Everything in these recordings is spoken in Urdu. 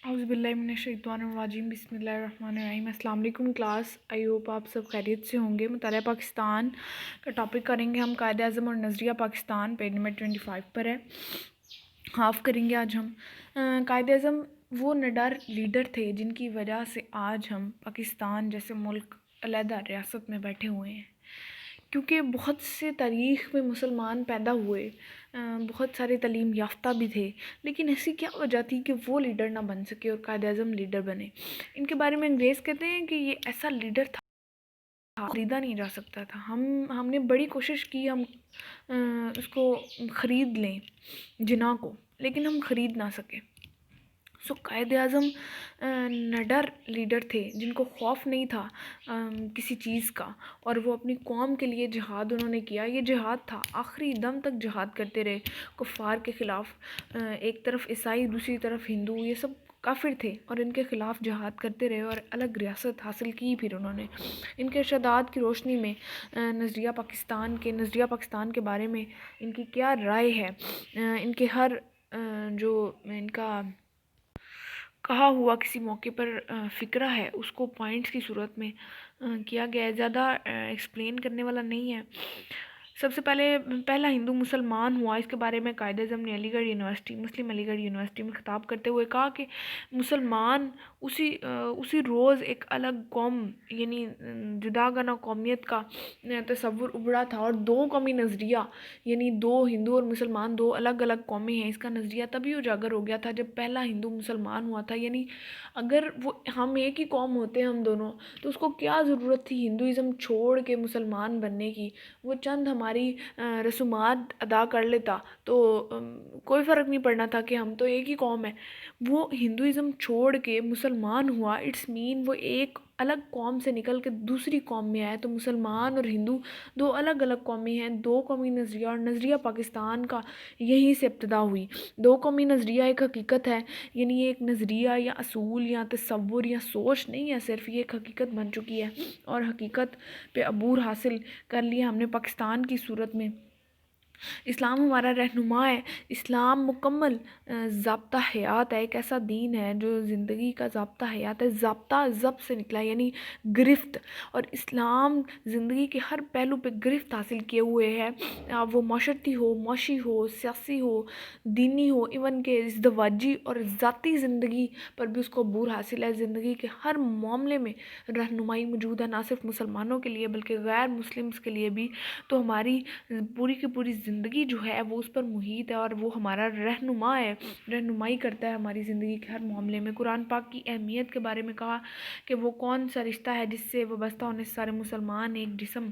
اعوذ باللہ من الشیطان الرجیم بسم اللہ الرحمن الرحیم۔ السلام علیکم کلاس، آئی ہوپ آپ سب خیریت سے ہوں گے۔ مطالعہ پاکستان کا ٹاپک کریں گے ہم قائد اعظم اور نظریہ پاکستان، پیج نمبر 25 پر ہے۔ ہاف کریں گے آج ہم۔ قائد اعظم وہ نڈر لیڈر تھے جن کی وجہ سے آج ہم پاکستان جیسے ملک علیحدہ ریاست میں بیٹھے ہوئے ہیں، کیونکہ بہت سے تاریخ میں مسلمان پیدا ہوئے، بہت سارے تعلیم یافتہ بھی تھے، لیکن ایسی کیا وجہ تھی کہ وہ لیڈر نہ بن سکے اور قائد اعظم لیڈر بنے؟ ان کے بارے میں انگریز کہتے ہیں کہ یہ ایسا لیڈر تھا خریدا نہیں جا سکتا تھا۔ ہم نے بڑی کوشش کی ہم اس کو خرید لیں جناح کو، لیکن ہم خرید نہ سکے۔ قائد اعظم نڈر لیڈر تھے جن کو خوف نہیں تھا کسی چیز کا، اور وہ اپنی قوم کے لیے جہاد انہوں نے کیا۔ یہ جہاد تھا، آخری دم تک جہاد کرتے رہے کفار کے خلاف۔ ایک طرف عیسائی، دوسری طرف ہندو، یہ سب کافر تھے اور ان کے خلاف جہاد کرتے رہے اور الگ ریاست حاصل کی پھر انہوں نے۔ ان کے ارشادات کی روشنی میں نظریہ پاکستان کے بارے میں ان کی کیا رائے ہے، ان کے ہر جو ان کا کہا ہوا کسی موقع پر فکرہ ہے اس کو پوائنٹس کی صورت میں کیا گیا ہے، زیادہ ایکسپلین کرنے والا نہیں ہے۔ سب سے پہلا ہندو مسلمان ہوا، اس کے بارے میں قائد اعظم نے مسلم علی گڑھ یونیورسٹی میں خطاب کرتے ہوئے کہا کہ مسلمان اسی روز ایک الگ قوم یعنی جداگانہ قومیت کا تصور ابھرا تھا، اور دو قومی نظریہ یعنی دو ہندو اور مسلمان دو الگ الگ قومیں ہیں، اس کا نظریہ تبھی اجاگر ہو گیا تھا جب پہلا ہندو مسلمان ہوا تھا۔ یعنی اگر ہم ایک ہی قوم ہوتے ہم دونوں، تو اس کو کیا ضرورت تھی ہندوازم چھوڑ کے مسلمان بننے کی؟ وہ چند ہماری رسومات ادا کر لیتا تو کوئی فرق نہیں پڑنا تھا کہ ہم تو ایک ہی قوم ہے۔ وہ ہندوازم چھوڑ کے مسلمان ہوا، اٹس مین وہ ایک الگ قوم سے نکل کے دوسری قوم میں آئے۔ تو مسلمان اور ہندو دو الگ الگ قومیں ہیں، دو قومی نظریہ، اور نظریہ پاکستان کا یہیں سے ابتدا ہوئی۔ دو قومی نظریہ ایک حقیقت ہے، یعنی یہ ایک نظریہ یا اصول یا تصور یا سوچ نہیں ہے، صرف یہ ایک حقیقت بن چکی ہے، اور حقیقت پہ عبور حاصل کر لیا ہم نے پاکستان کی صورت میں۔ اسلام ہمارا رہنما ہے، اسلام مکمل ضابطہ حیات ہے، ایک ایسا دین ہے جو زندگی کا ضابطہ حیات ہے۔ ضابطہ ضبط سے نکلا یعنی گرفت، اور اسلام زندگی کے ہر پہلو پہ گرفت حاصل کیے ہوئے ہے، وہ معاشرتی ہو، معاشی ہو، سیاسی ہو، دینی ہو، ایون کہ ازدواجی اور ذاتی زندگی پر بھی اس کو عبور حاصل ہے۔ زندگی کے ہر معاملے میں رہنمائی موجود ہے، نہ صرف مسلمانوں کے لیے بلکہ غیر مسلمس کے لیے بھی۔ تو ہماری پوری کی پوری زندگی جو ہے وہ اس پر محیط ہے، اور وہ ہمارا رہنما ہے، رہنمائی کرتا ہے ہماری زندگی کے ہر معاملے میں۔ قرآن پاک کی اہمیت کے بارے میں کہا کہ وہ کون سا رشتہ ہے جس سے وابستہ ہونے سے سارے مسلمان ایک جسم،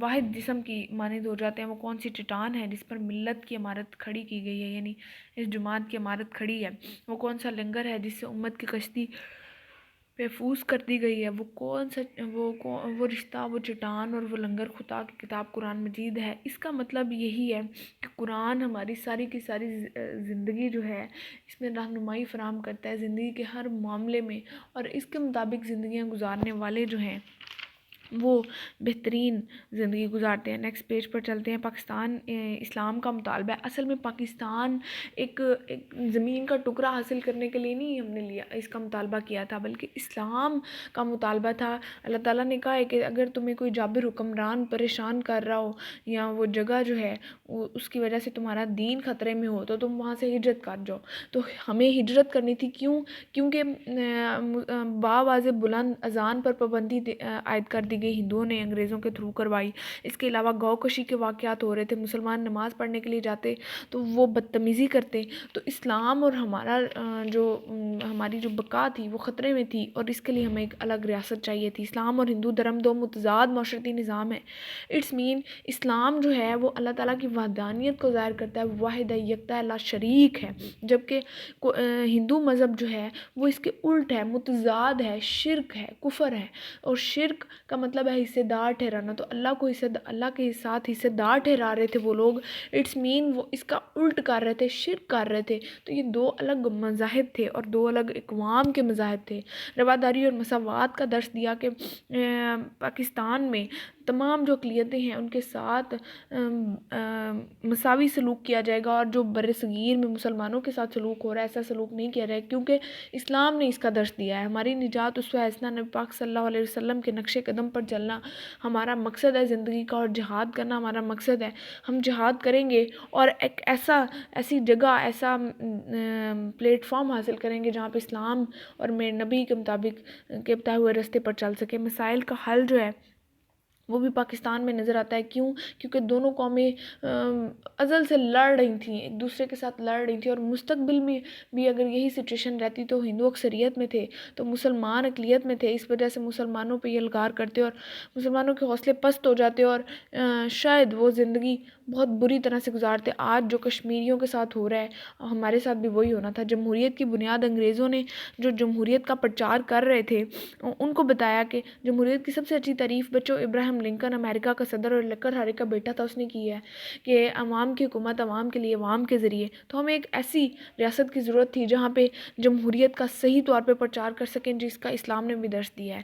واحد جسم کی مانند ہو جاتے ہیں۔ وہ کون سی چٹان ہے جس پر ملت کی عمارت کھڑی کی گئی ہے، یعنی اس جماعت کی عمارت کھڑی ہے۔ وہ کون سا لنگر ہے جس سے امت کی کشتی محفوظ کر دی گئی ہے۔ وہ کون سا وہ رشتہ، وہ چٹان اور وہ لنگر خدا کی کتاب قرآن مجید ہے۔ اس کا مطلب یہی ہے کہ قرآن ہماری ساری کی ساری زندگی جو ہے اس میں رہنمائی فراہم کرتا ہے زندگی کے ہر معاملے میں، اور اس کے مطابق زندگیاں گزارنے والے جو ہیں وہ بہترین زندگی گزارتے ہیں۔ نیکسٹ پیج پر چلتے ہیں۔ پاکستان اسلام کا مطالبہ ہے۔ اصل میں پاکستان ایک زمین کا ٹکڑا حاصل کرنے کے لیے نہیں ہم نے لیا، اس کا مطالبہ کیا تھا، بلکہ اسلام کا مطالبہ تھا۔ اللہ تعالیٰ نے کہا ہے کہ اگر تمہیں کوئی جابر حکمران پریشان کر رہا ہو، یا وہ جگہ جو ہے اس کی وجہ سے تمہارا دین خطرے میں ہو، تو تم وہاں سے ہجرت کر جاؤ۔ تو ہمیں ہجرت کرنی تھی، کیونکہ باواضح بلند اذان پر پابندی عائد کر دی گئی، ہندوؤں نے انگریزوں کے تھرو کروائی۔ اس کے علاوہ گاؤ کشی کے واقعات ہو رہے تھے، مسلمان نماز پڑھنے کے لیے جاتے تو وہ بدتمیزی کرتے، تو اسلام اور ہماری جو بقا تھی وہ خطرے میں تھی، اور اس کے لیے ہمیں ایک الگ ریاست چاہیے تھی۔ اسلام اور ہندو دھرم دو متضاد معاشرتی نظام ہے۔ اٹس مین اسلام جو ہے وہ اللہ تعالیٰ کی وحدانیت کو ظاہر کرتا ہے، واحد ہے، یکتا ہے، لا شریک ہے، جبکہ ہندو مذہب جو ہے وہ اس کے الٹ ہے، متضاد ہے، شرک ہے، کفر ہے، اور شرک کا مطلب ہے حصے دار ٹھہرانا۔ تو اللہ کے ساتھ حصے دار ٹھہرا رہے تھے وہ لوگ، اٹس مین وہ اس کا الٹ کر رہے تھے، شرک کر رہے تھے۔ تو یہ دو الگ مذاہب تھے اور دو الگ اقوام کے مذاہب تھے۔ رواداری اور مساوات کا درس دیا کہ پاکستان میں تمام جو اقلیتیں ہیں ان کے ساتھ مساوی سلوک کیا جائے گا، اور جو بر صغیر میں مسلمانوں کے ساتھ سلوک ہو رہا ہے ایسا سلوک نہیں کیا جائے گا، کیونکہ اسلام نے اس کا درس دیا ہے۔ ہماری نجات اسوہ حسنہ نبی پاک صلی اللہ علیہ وسلم کے نقش قدم پر چلنا ہمارا مقصد ہے زندگی کا، اور جہاد کرنا ہمارا مقصد ہے۔ ہم جہاد کریں گے اور ایک ایسی جگہ، ایسا پلیٹ فارم حاصل کریں گے جہاں پہ اسلام اور میرے نبی کے مطابق کے بتائے ہوئے راستے پر چل سکے۔ مسائل کا حل جو ہے وہ بھی پاکستان میں نظر آتا ہے، کیونکہ دونوں قومیں ازل سے لڑ رہی تھیں، ایک دوسرے کے ساتھ لڑ رہی تھیں، اور مستقبل میں بھی اگر یہی سچویشن رہتی تو ہندو اکثریت میں تھے تو مسلمان اقلیت میں تھے، اس وجہ سے مسلمانوں پہ یہ الغار کرتے اور مسلمانوں کے حوصلے پست ہو جاتے، اور شاید وہ زندگی بہت بری طرح سے گزارتے۔ آج جو کشمیریوں کے ساتھ ہو رہا ہے ہمارے ساتھ بھی وہی ہونا تھا۔ جمہوریت کی بنیاد انگریزوں نے جو جمہوریت کا پرچار کر رہے تھے ان کو بتایا کہ جمہوریت کی سب سے اچھی تعریف بچوں ابراہیم لنکن امریکہ کا صدر اور لکڑ ہارے کا بیٹا تھا، اس نے کی ہے کہ عوام کی حکومت عوام کے لیے عوام کے ذریعے۔ تو ہمیں ایک ایسی ریاست کی ضرورت تھی جہاں پہ جمہوریت کا صحیح طور پہ پرچار کر سکیں، جس کا اسلام نے بھی درس دیا ہے۔